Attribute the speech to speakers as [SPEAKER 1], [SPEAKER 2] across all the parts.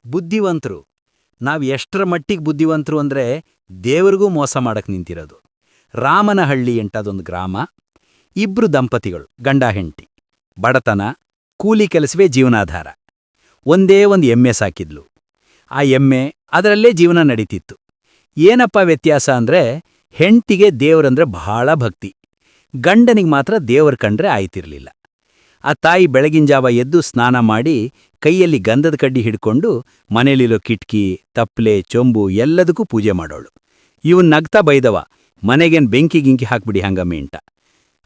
[SPEAKER 1] ಬುದ್ಧಿವಂತರು. ನಾವು ಎಷ್ಟರ ಮಟ್ಟಿಗೆ ಬುದ್ಧಿವಂತರು ಅಂದರೆ ದೇವರಿಗೂ ಮೋಸ ಮಾಡಕ್ಕೆ ನಿಂತಿರೋದು. ರಾಮನಹಳ್ಳಿ ಎಂಟದೊಂದು ಗ್ರಾಮ. ಇಬ್ರು ದಂಪತಿಗಳು, ಗಂಡ ಹೆಂಡತಿ. ಬಡತನ, ಕೂಲಿ ಕೆಲಸವೇ ಜೀವನಾಧಾರ. ಒಂದೇ ಒಂದು ಎಮ್ಮೆ ಸಾಕಿದ್ಲು. ಆ ಎಮ್ಮೆ ಅದರಲ್ಲೇ ಜೀವನ ನಡೀತಿತ್ತು. ಏನಪ್ಪ ವ್ಯತ್ಯಾಸ ಅಂದರೆ ಹೆಂಡ್ತಿಗೆ ದೇವರಂದ್ರೆ ಬಹಳ ಭಕ್ತಿ. ಗಂಡನಿಗೆ ಮಾತ್ರ ದೇವರ ಕಂಡ್ರೆ ಆಯ್ತಿರ್ಲಿಲ್ಲ. ಆ ತಾಯಿ ಬೆಳಗಿನ ಜಾವ ಎದ್ದು ಸ್ನಾನ ಮಾಡಿ ಕೈಯಲ್ಲಿ ಗಂಧದ ಕಡ್ಡಿ ಹಿಡ್ಕೊಂಡು ಮನೇಲಿರೋ ಕಿಟ್ಕಿ, ತಪ್ಲೆ, ಚೊಂಬು ಎಲ್ಲದಕ್ಕೂ ಪೂಜೆ ಮಾಡೋಳು. ಇವನ್ ನಗ್ತಾ ಬೈದವ, ಮನೆಗೇನು ಬೆಂಕಿ ಗಿಂಕಿ ಹಾಕ್ಬಿಡಿ ಹಂಗಮ್ಮೆ ಇಂಟ.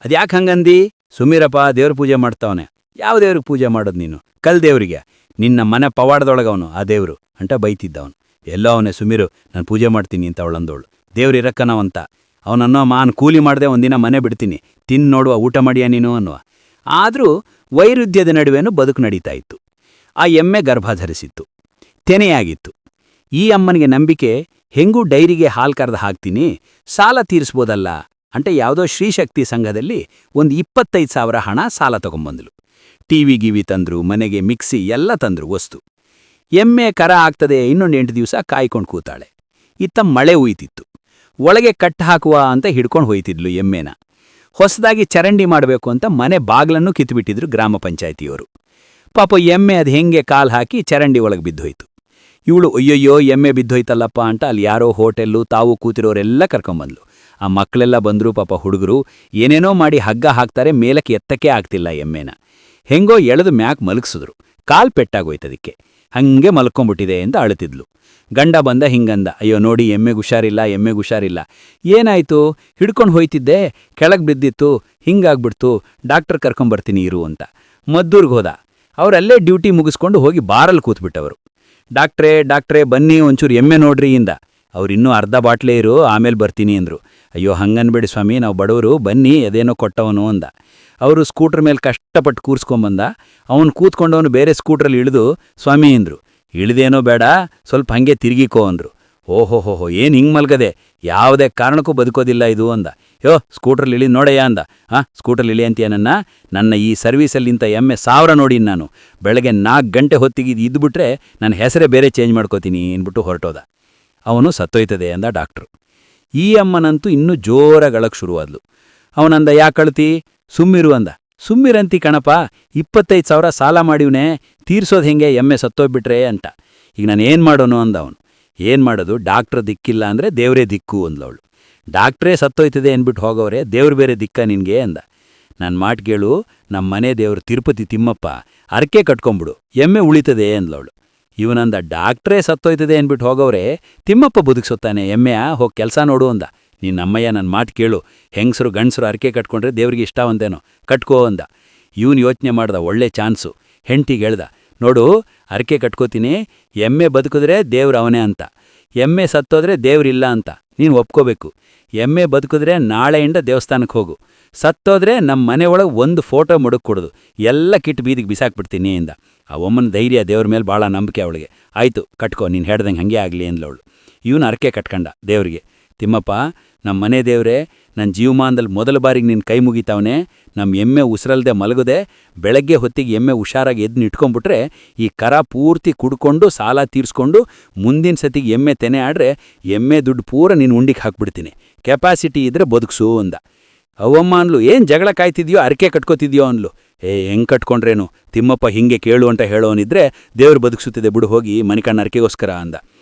[SPEAKER 1] ಅದ್ಯಾಕೆ ಹಂಗಂದಿ? ಸುಮೀರಪ್ಪ ದೇವ್ರ ಪೂಜೆ ಮಾಡ್ತಾವನೆ. ಯಾವ ದೇವ್ರಿಗೆ ಪೂಜೆ ಮಾಡೋದು ನೀನು? ಕಲ್ ದೇವ್ರಿಗೆ. ನಿನ್ನ ಮನೆ ಪವಾಡದೊಳಗವನು ಆ ದೇವ್ರು ಅಂಟ ಬೈತಿದ್ದವನು. ಎಲ್ಲೋ ಅವನೇ ಸುಮೀರು, ನಾನು ಪೂಜೆ ಮಾಡ್ತೀನಿ ಅಂತ ಅವಳಂದೋಳು. ದೇವ್ರಿರಕ್ಕನವಂತ. ಅವನನ್ನೋ ಮಾನ್ ಕೂಲಿ ಮಾಡದೆ ಒಂದಿನ ಮನೆ ಬಿಡ್ತೀನಿ, ತಿನ್ ನೋಡುವ, ಊಟ ಮಾಡಿಯ ನೀನು ಅನ್ನುವ. ಆದರೂ ವೈರುಧ್ಯದ ನಡುವೆನೂ ಬದುಕು ನಡೀತಾ ಇತ್ತು. ಆ ಎಮ್ಮೆ ಗರ್ಭ ಧರಿಸಿತ್ತು, ತೆನೆಯಾಗಿತ್ತು. ಈ ಅಮ್ಮನಿಗೆ ನಂಬಿಕೆ, ಹೆಂಗೂ ಡೈರಿಗೆ ಹಾಲು ಕರೆದು ಹಾಕ್ತೀನಿ, ಸಾಲ ತೀರಿಸ್ಬೋದಲ್ಲ ಅಂತ ಯಾವುದೋ ಶ್ರೀಶಕ್ತಿ ಸಂಘದಲ್ಲಿ ಒಂದು 25,000 ಹಣ ಸಾಲ ತಗೊಂಬಂದ್ಲು. ಟಿವಿ ಗಿವಿ ತಂದ್ರು, ಮನೆಗೆ ಮಿಕ್ಸಿ ಎಲ್ಲ ತಂದ್ರು ವಸ್ತು. ಎಮ್ಮೆ ಕರ ಆಗ್ತದೆ, ಇನ್ನೊಂದು 8 ದಿವಸ ಕಾಯ್ಕೊಂಡು ಕೂತಾಳೆ. ಇತ್ತ ಮಳೆ ಉಯ್ತಿತ್ತು. ಒಳಗೆ ಕಟ್ಟು ಹಾಕುವ ಅಂತ ಹಿಡ್ಕೊಂಡು ಹೋಯ್ತಿದ್ಲು ಎಮ್ಮೆನ. ಹೊಸದಾಗಿ ಚರಂಡಿ ಮಾಡಬೇಕು ಅಂತ ಮನೆ ಬಾಗ್ಲನ್ನು ಕಿತ್ತುಬಿಟ್ಟಿದ್ರು ಗ್ರಾಮ ಪಂಚಾಯಿತಿಯವರು. ಪಾಪ ಎಮ್ಮೆ ಅದು ಹೆಂಗೆ ಕಾಲು ಹಾಕಿ ಚರಂಡಿ ಒಳಗೆ ಬಿದ್ದೋಯ್ತು. ಇವಳು ಅಯ್ಯಯ್ಯೋ ಎಮ್ಮೆ ಬಿದ್ದೋಯ್ತಲ್ಲಪ್ಪ ಅಂತ ಅಲ್ಲಿ ಯಾರೋ ಹೋಟೆಲ್ಲು ತಾವು ಕೂತಿರೋರೆಲ್ಲ ಕರ್ಕೊಂಬಂದ್ಲು. ಆ ಮಕ್ಕಳೆಲ್ಲ ಬಂದ್ರು. ಪಾಪ ಹುಡುಗರು ಏನೇನೋ ಮಾಡಿ ಹಗ್ಗ ಹಾಕ್ತಾರೆ, ಮೇಲಕ್ಕೆ ಎತ್ತಕ್ಕೆ ಆಗ್ತಿಲ್ಲ ಎಮ್ಮೆನ. ಹೆಂಗೋ ಎಳೆದು ಮ್ಯಾಕ್ ಮಲಗಿಸಿದ್ರು. ಕಾಲು ಪೆಟ್ಟಾಗೋಯ್ತದಕ್ಕೆ. ಹಂಗೆ ಮಲ್ಕೊಂಬಿಟ್ಟಿದೆ ಅಂತ ಅಳುತ್ತಿದ್ಲು. ಗಂಡ ಬಂದ ಹಿಂಗಂದ, ಅಯ್ಯೋ ನೋಡಿ ಎಮ್ಮೆಗೆ ಹುಷಾರಿಲ್ಲ. ಏನಾಯ್ತು? ಹಿಡ್ಕೊಂಡು ಹೋಯ್ತಿದ್ದೆ, ಕೆಳಗೆ ಬಿದ್ದಿತ್ತು, ಹಿಂಗಾಗ್ಬಿಡ್ತು, ಡಾಕ್ಟರ್ ಕರ್ಕೊಂಬರ್ತೀನಿ ಇರು ಅಂತ. ಮದ್ದೂರ್ಗೆ ಹೋದ. ಅವರಲ್ಲೇ ಡ್ಯೂಟಿ ಮುಗಿಸ್ಕೊಂಡು ಹೋಗಿ ಬಾರಲ್ಲಿ ಕೂತ್ಬಿಟ್ಟವರು. ಡಾಕ್ಟ್ರೇ ಬನ್ನಿ ಒಂಚೂರು ಎಮ್ಮೆ ನೋಡ್ರಿ ಇಂದ. ಅವ್ರಿನ್ನೂ ಅರ್ಧ ಬಾಟ್ಲೇ ಇರು, ಆಮೇಲೆ ಬರ್ತೀನಿ ಅಂದರು. ಅಯ್ಯೋ ಹಂಗನ್ಬೇಡಿ ಸ್ವಾಮಿ, ನಾವು ಬಡವರು, ಬನ್ನಿ ಅದೇನೋ ಕೊಟ್ಟವನು ಅಂದ. ಅವರು ಸ್ಕೂಟ್ರ್ ಮೇಲೆ ಕಷ್ಟಪಟ್ಟು ಕೂರ್ಸ್ಕೊಂಬಂದ. ಅವನು ಕೂತ್ಕೊಂಡವನು ಬೇರೆ ಸ್ಕೂಟ್ರಲ್ಲಿ ಇಳಿದು ಸ್ವಾಮಿ ಅಂದರು. ಇಳಿದೇನೋ ಬೇಡ, ಸ್ವಲ್ಪ ಹಂಗೆ ತಿರುಗಿಕೋ ಅಂದರು. ಓಹೋಹೋಹೋ, ಏನು ಹಿಂಗೆ ಮಲ್ಗದೆ, ಯಾವುದೇ ಕಾರಣಕ್ಕೂ ಬದುಕೋದಿಲ್ಲ ಇದು ಅಂದ. ಯೋ ಸ್ಕೂಟ್ರಲ್ಲಿ ಇಳಿ ನೋಡಯ್ಯ ಅಂದ. ಸ್ಕೂಟ್ರಲ್ಲಿ ಇಳಿ ಅಂತೀಯ ನನ್ನ ಈ ಸರ್ವೀಸಲ್ಲಿಂತ ಎಮ್ಮೆ 1000 ನೋಡಿ ನಾನು. ಬೆಳಗ್ಗೆ 4 ಗಂಟೆ ಹೊತ್ತಿಗೆ ಇದ್ದುಬಿಟ್ರೆ ನನ್ನ ಹೆಸರೇ ಬೇರೆ ಚೇಂಜ್ ಮಾಡ್ಕೋತೀನಿ ಅಂದ್ಬಿಟ್ಟು ಹೊರಟೋದ. ಅವನು ಸತ್ತೋಯ್ತದೆ ಅಂದ ಡಾಕ್ಟ್ರು. ಈ ಅಮ್ಮನಂತೂ ಇನ್ನೂ ಜೋರಾಗಳಕ್ಕೆ ಶುರುವಾದ್ಲು. ಅವನಂದ, ಯಾಕಳ್ತಿ? ಸುಮ್ಮಿರು ಅಂದ. ಸುಮ್ಮಿರಂತಿ ಕಣಪ್ಪ, 25,000 ಸಾಲ ಮಾಡಿವ್ನೆ, ತೀರ್ಸೋದು ಹೆಂಗೆ ಎಮ್ಮೆ ಸತ್ತೋಗ್ಬಿಟ್ರೆ ಅಂತ. ಈಗ ನಾನು ಏನು ಮಾಡೋನು ಅಂದ ಅವನು. ಏನು ಮಾಡೋದು, ಡಾಕ್ಟ್ರ್ ದಿಕ್ಕಿಲ್ಲ ಅಂದರೆ ದೇವರೇ ದಿಕ್ಕು ಅಂದ್ಲವಳು. ಡಾಕ್ಟ್ರೇ ಸತ್ತೋಯ್ತದೆ ಅಂದ್ಬಿಟ್ಟು ಹೋಗೋರೆ, ದೇವ್ರು ಬೇರೆ ದಿಕ್ಕ ನಿನಗೆ ಅಂದ. ನನ್ನ ಮಾತು ಕೇಳು, ನಮ್ಮ ಮನೆ ದೇವರು ತಿರುಪತಿ ತಿಮ್ಮಪ್ಪ, ಅರ್ಕೆ ಕಟ್ಕೊಂಬಿಡು, ಎಮ್ಮೆ ಉಳಿತದೆ ಅಂದ್ಲವಳು. ಇವನಂದ, ಡಾಕ್ಟ್ರೇ ಸತ್ತೋಯ್ತದೆ ಅಂದ್ಬಿಟ್ಟು ಹೋಗೋರೆ, ತಿಮ್ಮಪ್ಪ ಬದುಕ್ಸೋತಾನೆ, ಎಮ್ಮೆಯ ಹೋಗಿ ಕೆಲಸ ನೋಡು ಅಂದ. ನಿನ್ನಮ್ಮಯ್ಯ ನನ್ನ ಮಾತು ಕೇಳು, ಹೆಂಗಸರು ಗಂಡಸರು ಅರ್ಕೆ ಕಟ್ಕೊಂಡ್ರೆ ದೇವ್ರಿಗೆ ಇಷ್ಟವಂತೇನೋ, ಕಟ್ಕೋ ಅಂದ. ಇವನು ಯೋಚನೆ ಮಾಡ್ದ, ಒಳ್ಳೆ ಚಾನ್ಸು. ಹೆಂಡ್ತಿಗೆ ಹೇಳ್ದ, ನೋಡು ಅರ್ಕೆ ಕಟ್ಕೋತೀನಿ, ಎಮ್ಮೆ ಬದುಕಿದ್ರೆ ದೇವ್ರು ಅವನೇ ಅಂತ, ಎಮ್ಮೆ ಸತ್ತೋದ್ರೆ ದೇವ್ರಿಲ್ಲ ಅಂತ ನೀನು ಒಪ್ಕೋಬೇಕು. ಎಮ್ಮೆ ಬದುಕಿದ್ರೆ ನಾಳೆಯಿಂದ ದೇವಸ್ಥಾನಕ್ಕೆ ಹೋಗು, ಸತ್ತೋದ್ರೆ ನಮ್ಮ ಮನೆ ಒಳಗೆ ಒಂದು ಫೋಟೋ ಮುಡುಕ್ಕೊಡೋದು, ಎಲ್ಲ ಕಿಟ್ಟು ಬೀದಿಗೆ ಬಿಸಾಕ್ಬಿಡ್ತೀನಿ ಇಂದ. ಆ ಒಮ್ಮನ ಧೈರ್ಯ, ದೇವ್ರ ಮೇಲೆ ಭಾಳ ನಂಬಿಕೆ ಅವಳಿಗೆ. ಆಯಿತು ಕಟ್ಕೋ, ನೀನು ಹೇಳ್ದಂಗೆ ಹಾಗೆ ಆಗಲಿ ಅಂದ್ಲವಳು. ಇವನು ಅರ್ಕೆ ಕಟ್ಕಂಡ ದೇವ್ರಿಗೆ. ತಿಮ್ಮಪ್ಪ, ನಮ್ಮ ಮನೆ ದೇವ್ರೆ, ನನ್ನ ಜೀವಮಾನದಲ್ಲಿ ಮೊದಲ ಬಾರಿಗೆ ನಿನ್ನ ಕೈ ಮುಗಿತಾವನೆ. ನಮ್ಮ ಎಮ್ಮೆ ಉಸಿರಲ್ದೆ ಮಲಗದೆ ಬೆಳಗ್ಗೆ ಹೊತ್ತಿಗೆ ಎಮ್ಮೆ ಹುಷಾರಾಗಿ ಎದ್ದು ನಿಟ್ಕೊಂಡ್ಬಿಟ್ರೆ ಈ ಕರ ಪೂರ್ತಿ ಕುಡ್ಕೊಂಡು ಸಾಲ ತೀರಿಸ್ಕೊಂಡು ಮುಂದಿನ ಸತಿಗೆ ಎಮ್ಮೆ ತೆನೆ ಆಡ್ರೆ ಎಮ್ಮೆ ದುಡ್ಡು ಪೂರ ನೀನು ಉಂಡಿಗೆ ಹಾಕ್ಬಿಡ್ತೀನಿ, ಕೆಪಾಸಿಟಿ ಇದ್ರೆ ಬದುಕ್ಸು ಅಂದ. ಅವಮ್ಮ ಅನ್ಲು, ಏನು ಜಗಳ ಕಾಯ್ತಿದ್ಯೋ, ಅರ್ಕೆ ಕಟ್ಕೋತಿದ್ಯೋ ಅನ್ಲು. ಹೆಂಗೆ ಕಟ್ಕೊಂಡ್ರೇನು ತಿಮ್ಮಪ್ಪ, ಹಿಂಗೆ ಕೇಳು ಅಂತ ಹೇಳೋನಿದ್ರೆ ದೇವ್ರು ಬದುಕ್ಸುತ್ತಿದೆ ಬಿಡು, ಹೋಗಿ ಮನಿಕಣ್ಣ ಅರ್ಕೆಗೋಸ್ಕರ ಅಂದ.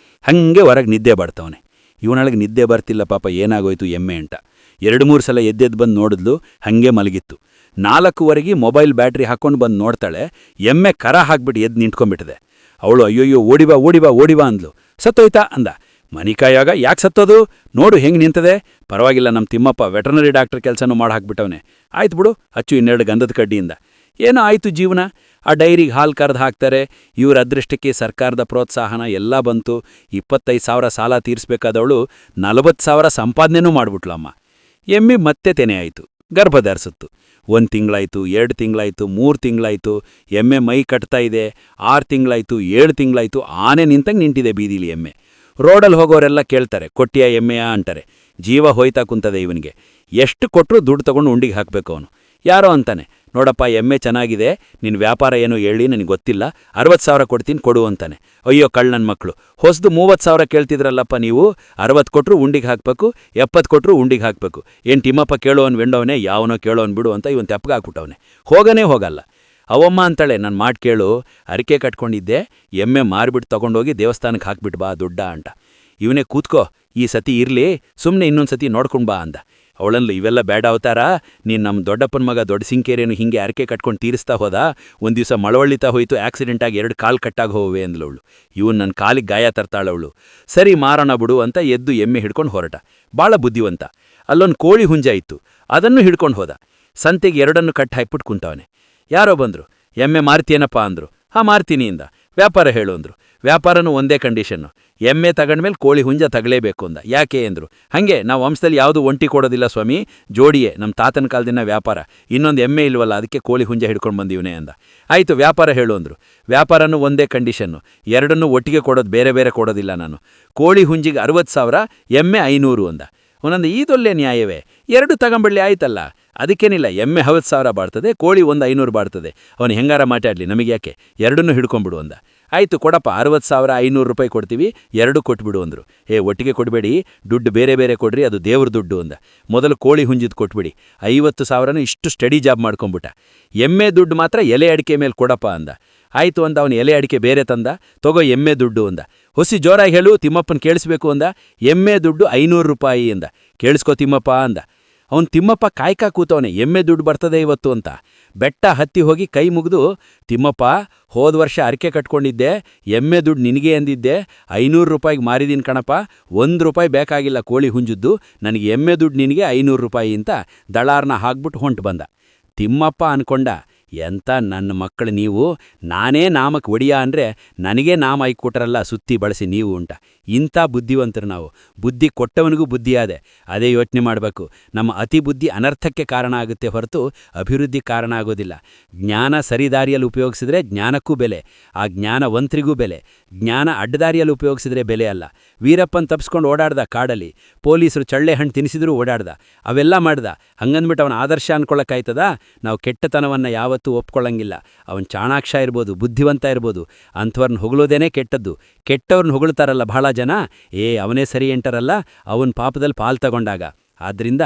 [SPEAKER 1] ಹಾಗೆ ಹೊರಗೆ ನಿದ್ದೆ ಬಾಡ್ತವನೆ. ಇವನೊಳಗೆ ನಿದ್ದೆ ಬರ್ತಿಲ್ಲ ಪಾಪ, ಏನಾಗೋಯ್ತು ಎಮ್ಮೆ ಅಂಟ. 2-3 ಸಲ ಎದ್ದೆದ್ದು ಬಂದು ನೋಡಿದ್ಲು, ಹಾಗೆ ಮಲಗಿತ್ತು. 4ವರೆಗೆ ಮೊಬೈಲ್ ಬ್ಯಾಟ್ರಿ ಹಾಕ್ಕೊಂಡು ಬಂದು ನೋಡ್ತಾಳೆ, ಎಮ್ಮೆ ಕರ ಹಾಕ್ಬಿಟ್ಟು ಎದ್ದು ನಿಂತ್ಕೊಂಡ್ಬಿಟ್ಟಿದೆ. ಅವಳು ಅಯ್ಯೋಯ್ಯೋ ಓಡಿಬಾ ಅಂದ್ಲು. ಸತ್ತೋಯ್ತಾ ಅಂದ. ಮನಿಕಾಯಾಗ, ಯಾಕೆ ಸತ್ತೋದು? ನೋಡು ಹೆಂಗೆ ನಿಂತದೆ. ಪರವಾಗಿಲ್ಲ, ನಮ್ಮ ತಿಮ್ಮಪ್ಪ ವೆಟರ್ನರಿ ಡಾಕ್ಟರ್ ಕೆಲಸನೂ ಮಾಡಿ ಹಾಕ್ಬಿಟ್ಟವನೆ. ಆಯ್ತು ಬಿಡು, ಹಚ್ಚು 2 ಗಂಧದ ಕಡ್ಡಿಯಿಂದ. ಏನೋ ಆಯಿತು ಜೀವನ. ಆ ಡೈರಿಗೆ ಹಾಲು ಕರೆದು ಹಾಕ್ತಾರೆ. ಇವ್ರ ಅದೃಷ್ಟಕ್ಕೆ ಸರ್ಕಾರದ ಪ್ರೋತ್ಸಾಹನ ಎಲ್ಲ ಬಂತು. 25,000 ಸಾಲ ತೀರಿಸ್ಬೇಕಾದವಳು 40,000 ಸಂಪಾದನೆನೂ ಮಾಡ್ಬಿಟ್ಲಮ್ಮ. ಎಮ್ಮೆ ಮತ್ತೆ ತೆನೆ ಆಯಿತು, ಗರ್ಭ ಧರಿಸಿತ್ತು. 1 ತಿಂಗಳಾಯಿತು, 2 ತಿಂಗಳಾಯಿತು, 3 ತಿಂಗಳಾಯಿತು. ಎಮ್ಮೆ ಮೈ ಕಟ್ತಾ ಇದೆ. 6 ತಿಂಗಳಾಯಿತು, 7 ತಿಂಗಳಾಯಿತು. ಆನೆ ನಿಂತಂಗೆ ನಿಂತಿದೆ ಬೀದಿಲಿ ಎಮ್ಮೆ. ರೋಡಲ್ಲಿ ಹೋಗೋರೆಲ್ಲ ಕೇಳ್ತಾರೆ, ಕೊಟ್ಟಿಯ ಎಮ್ಮೆಯ ಅಂತಾರೆ. ಜೀವ ಹೋಯ್ತಾ ಕುಂತದೆ ಇವನಿಗೆ. ಎಷ್ಟು ಕೊಟ್ಟರು ದುಡ್ಡು ತಗೊಂಡು ಉಂಡಿಗೆ ಹಾಕಬೇಕು ಅವನು. ಯಾರೋ ಅಂತಾನೆ, ನೋಡಪ್ಪ ಎಮ್ಮೆ ಚೆನ್ನಾಗಿದೆ, ನಿನ್ನ ವ್ಯಾಪಾರ ಏನು ಹೇಳಿ ನನಗೆ ಗೊತ್ತಿಲ್ಲ, 60,000 ಕೊಡ್ತೀನಿ ಕೊಡು ಅಂತಾನೆ. ಅಯ್ಯೋ ಕಳ್ಳ ನನ್ನ ಮಕ್ಕಳು, ಹೊಸದು 30,000 ಕೇಳ್ತಿದ್ರಲ್ಲಪ್ಪ ನೀವು, 60 ಕೊಟ್ಟರು ಉಂಡಿಗೆ ಹಾಕಬೇಕು, 70 ಕೊಟ್ಟರು ಉಂಡಿಗೆ ಹಾಕಬೇಕು. ಏನು ತಿಮ್ಮಪ್ಪ ಕೇಳೋನ್ ವೆಂಡವನೇ, ಯಾವನೋ ಕೇಳೋನ್ ಬಿಡು ಅಂತ ಇವನು ತೆಪ್ಪಗೆ ಹಾಕ್ಬಿಟ್ಟವನೆ. ಹೋಗನೇ ಹೋಗಲ್ಲ. ಅವಮ್ಮ ಅಂತಾಳೆ, ನನ್ನ ಮಾತು ಕೇಳು, ಅರಿಕೆ ಕಟ್ಕೊಂಡಿದ್ದೆ, ಎಮ್ಮೆ ಮಾರಿಬಿಟ್ಟು ತೊಗೊಂಡೋಗಿ ದೇವಸ್ಥಾನಕ್ಕೆ ಹಾಕ್ಬಿಟ್ಟು ಬಾ ದುಡ್ಡ ಅಂತ. ಇವನೇ ಕೂತ್ಕೋ, ಈ ಸತಿ ಇರಲಿ, ಸುಮ್ಮನೆ ಇನ್ನೊಂದು ಸತಿ ನೋಡ್ಕೊಂಡು ಬಾ ಅಂದ. ಅವಳನ್ನು ಇವೆಲ್ಲ ಬೇಡ ಅವತಾರ, ನೀನು ನಮ್ಮ ದೊಡ್ಡಪ್ಪನ ಮಗ ದೊಡ್ಡ ಸಿಂಕೇರೇನು ಹಿಂಗೆ ಅರಕೆ ಕಟ್ಕೊಂಡು ತೀರಿಸ್ತಾ ಹೋದ, ಒಂದು ದಿವಸ ಮಳವಳ್ಳಿತಾ ಹೋಯ್ತು, ಆಕ್ಸಿಡೆಂಟಾಗಿ 2 ಕಾಲು ಕಟ್ಟಾಗಿ ಹೋವೆ ಅಂದ್ಲವಳು. ಇವನು ನನ್ನ ಕಾಲಿಗೆ ಗಾಯ ತರ್ತಾಳವಳು. ಸರಿ ಮಾರೋಣ ಬಿಡು ಅಂತ ಎದ್ದು ಎಮ್ಮೆ ಹಿಡ್ಕೊಂಡು ಹೊರಟ. ಭಾಳ ಬುದ್ಧಿವಂತ. ಅಲ್ಲೊಂದು ಕೋಳಿ ಹುಂಜ ಇತ್ತು, ಅದನ್ನು ಹಿಡ್ಕೊಂಡು ಹೋದ. ಸಂತೆಗೆ 2 ಕಟ್ಟು ಹಾಕ್ಬಿಟ್ಟು ಕುಂತವನೆ. ಯಾರೋ ಬಂದರು. ಎಮ್ಮೆ ಮಾರ್ತೀಯನಪ್ಪ ಅಂದರು. ಹಾಂ ಮಾರ್ತೀನಿ ಇಂದ. ವ್ಯಾಪಾರ ಹೇಳು ಅಂದರು. ವ್ಯಾಪಾರನೂ ಒಂದೇ ಕಂಡೀಷನ್ನು, ಎಮ್ಮೆ ತಗೊಂಡ್ಮೇಲೆ ಕೋಳಿ ಹುಂಜ ತಗಲೇಬೇಕು ಅಂದ. ಯಾಕೆ ಅಂದರು. ಹಾಗೆ ನಾವು ವಂಶದಲ್ಲಿ ಯಾವುದು ಒಂಟಿ ಕೊಡೋದಿಲ್ಲ ಸ್ವಾಮಿ, ಜೋಡಿಯೇ, ನಮ್ಮ ತಾತನ ಕಾಲದಿನ ವ್ಯಾಪಾರ, ಇನ್ನೊಂದು ಎಮ್ಮೆ ಇಲ್ವಲ್ಲ, ಅದಕ್ಕೆ ಕೋಳಿ ಹುಂಜ ಹಿಡ್ಕೊಂಡು ಬಂದಿವನೇ ಅಂದ. ಆಯಿತು ವ್ಯಾಪಾರ ಹೇಳು ಅಂದರು. ವ್ಯಾಪಾರನೂ ಒಂದೇ ಕಂಡೀಷನ್ನು, 2 ಒಟ್ಟಿಗೆ ಕೊಡೋದು, ಬೇರೆ ಬೇರೆ ಕೊಡೋದಿಲ್ಲ ನಾನು. ಕೋಳಿ ಹುಂಜಿಗೆ 60,000, ಎಮ್ಮೆ 500 ಅಂದ. ಒಂದೊಂದು ಈದೊಳ್ಳೆ ನ್ಯಾಯವೇ, 2 ತಗೊಂಬಿಡ್ಲಿ ಆಯ್ತಲ್ಲ, ಅದಕ್ಕೇನಿಲ್ಲ, ಎಮ್ಮೆ 60,000 ಬಾಡ್ತದೆ, ಕೋಳಿ ಒಂದು 500 ಬಾಡ್ತದೆ. ಅವನು ಹೆಂಗಾರ ಮಾತಾಡಲಿ, ನಮಗೆ ಯಾಕೆ, 2 ಹಿಡ್ಕೊಂಬಿಡು ಅಂದ. ಆಯಿತು ಕೊಡಪ್ಪ, 60,000 500 ರೂಪಾಯಿ ಕೊಡ್ತೀವಿ, 2 ಕೊಟ್ಬಿಡು ಅಂದರು. ಒಟ್ಟಿಗೆ ಕೊಡಬೇಡಿ, ದುಡ್ಡು ಬೇರೆ ಬೇರೆ ಕೊಡ್ರಿ, ಅದು ದೇವ್ರ ದುಡ್ಡು ಅಂದ. ಮೊದಲು ಕೋಳಿ ಹುಂಜಿದ್ ಕೊಟ್ಬಿಡಿ, 50,000 ಇಷ್ಟು ಸ್ಟಡಿ ಜಾಬ್ ಮಾಡ್ಕೊಂಬಿಟ್ಟ. ಎಮ್ಮೆ ದುಡ್ಡು ಮಾತ್ರ ಎಲೆ ಅಡಿಕೆ ಮೇಲೆ ಕೊಡಪ್ಪ ಅಂದ. ಆಯಿತು ಅಂದ. ಅವನು ಎಲೆ ಅಡಿಕೆ ಬೇರೆ ತಂದ. ತಗೋ ಎಮ್ಮೆ ದುಡ್ಡು ಅಂದ. ಹೊಸಿ ಜೋರಾಗಿ ಹೇಳು, ತಿಮ್ಮಪ್ಪನ ಕೇಳಿಸ್ಬೇಕು ಅಂದ. ಎಮ್ಮೆ ದುಡ್ಡು 500 ರೂಪಾಯಿ ಅಂದ. ಕೇಳಿಸ್ಕೋ ತಿಮ್ಮಪ್ಪ ಅಂದ. ಅವನು ತಿಮ್ಮಪ್ಪ ಕಾಯ್ಕಾ ಕೂತವನೆ, ಎಮ್ಮೆ ದುಡ್ಡು ಬರ್ತದೆ ಇವತ್ತು ಅಂತ. ಬೆಟ್ಟ ಹತ್ತಿ ಹೋಗಿ ಕೈ ಮುಗಿದು, ತಿಮ್ಮಪ್ಪ ಹೋದ ವರ್ಷ ಅರಿಕೆ ಕಟ್ಕೊಂಡಿದ್ದೆ, ಎಮ್ಮೆ ದುಡ್ಡು ನಿನಗೆ ಅಂದಿದ್ದೆ, 500 ರೂಪಾಯಿಗೆ ಮಾರಿದೀನಿ ಕಣಪ್ಪ, 1 ರೂಪಾಯಿ ಬೇಕಾಗಿಲ್ಲ ಕೋಳಿ ಹುಂಜದ್ದು, ನನಗೆ ಎಮ್ಮೆ ದುಡ್ಡು ನಿನಗೆ 500 ರೂಪಾಯಿ ಅಂತ ದಳಾರ್ನ ಹಾಕ್ಬಿಟ್ಟು ಹೊಂಟು ಬಂದ. ತಿಮ್ಮಪ್ಪ ಅನ್ಕೊಂಡ, ಎಂಥ ನನ್ನ ಮಕ್ಕಳು ನೀವು, ನಾನೇ ನಾಮಕ್ಕೆ ಒಡಿಯ ಅಂದರೆ ನನಗೇ ನಾಮ ಕೊಟ್ಟರಲ್ಲ ಸುತ್ತಿ ಬಳಸಿ ನೀವು ಉಂಟ. ಇಂಥ ಬುದ್ಧಿವಂತರು ನಾವು. ಬುದ್ಧಿ ಕೊಟ್ಟವನಿಗೂ ಬುದ್ಧಿಯಾದೆ. ಅದೇ ಯೋಚನೆ ಮಾಡಬೇಕು. ನಮ್ಮ ಅತಿ ಬುದ್ಧಿ ಅನರ್ಥಕ್ಕೆ ಕಾರಣ ಆಗುತ್ತೆ ಹೊರತು ಅಭಿವೃದ್ಧಿ ಕಾರಣ ಆಗೋದಿಲ್ಲ. ಜ್ಞಾನ ಸರಿದಾರಿಯಲ್ಲಿ ಉಪಯೋಗಿಸಿದ್ರೆ ಜ್ಞಾನಕ್ಕೂ ಬೆಲೆ, ಆ ಜ್ಞಾನವಂತರಿಗೂ ಬೆಲೆ. ಜ್ಞಾನ ಅಡ್ಡದಾರಿಯಲ್ಲಿ ಉಪಯೋಗಿಸಿದ್ರೆ ಬೆಲೆ ಅಲ್ಲ. ವೀರಪ್ಪನ್ ತಪ್ಪಿಸ್ಕೊಂಡು ಓಡಾಡ್ದ ಕಾಡಲ್ಲಿ, ಪೊಲೀಸರು ಚಳ್ಳೆ ಹಣ್ಣು ತಿನ್ನಿಸಿದ್ರೂ ಓಡಾಡ್ದ, ಅವೆಲ್ಲ ಮಾಡ್ದ. ಹಂಗಂದ್ಬಿಟ್ಟು ಅವನ ಆದರ್ಶ ಅನ್ಕೊಳ್ಳೋಕ್ಕಾಯ್ತದ? ನಾವು ಕೆಟ್ಟತನವನ್ನು ಯಾವತ್ತೂ ಒಪ್ಕೊಳ್ಳಂಗಿಲ್ಲ. ಅವನು ಚಾಣಾಕ್ಷ ಇರ್ಬೋದು, ಬುದ್ಧಿವಂತ ಇರ್ಬೋದು, ಅಂಥವ್ರನ್ನ ಹೊಗಳೋದೇನೇ ಕೆಟ್ಟದ್ದು. ಕೆಟ್ಟವ್ರನ್ನ ಹೊಗಳ್ತಾರಲ್ಲ ಬಹಳ ಜನ, ಅವನೇ ಸರಿ ಎಂಟಾರಲ್ಲ, ಅವನ ಪಾಪದಲ್ಲಿ ಪಾಲು ತಗೊಂಡಾಗ. ಆದ್ದರಿಂದ